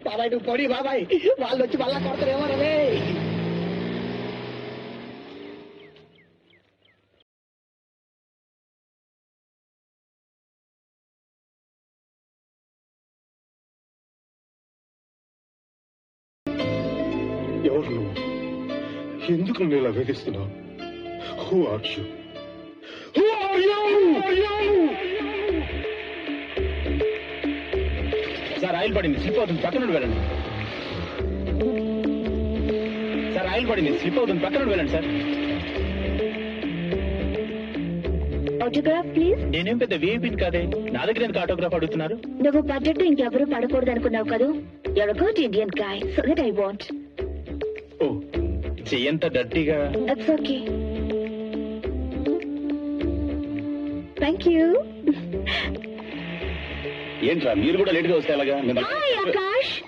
బాబాయ్ నువ్వు పొడి బాబాయ్, వాళ్ళు వచ్చి మళ్ళా కొడతారేమో రే. ఎవరు నువ్వు? ఎందుకు నన్ను ఇలా వేధిస్తున్నావు? Who are you? Who are you? Sir oil పడింది, స్లిప్ అవుతుంది, పక్కన నుండి వెళ్ళండి. సార్ ఆయిల్ పడింది, స్లిప్ అవుతుంది, పక్కన నుండి వెళ్ళండి. Sir autograph please. నేనేం పెద్ద వీఐపీని కాదే, నా దగ్గర ఎందుకు ఆటోగ్రాఫ్ అడుగుతున్నారు? నువ్వు పడ్డట్టు ఇంకెవరూ పడకూడదు అనుకున్నావు కదా. You're a good Indian guy, so that I want. Oh చెయ్యంత డర్టీగా. It's okay. Thank you. ఏంట్రా మీరు కూడా లేట్ గా వస్తే అలాగా? Hi, Akash.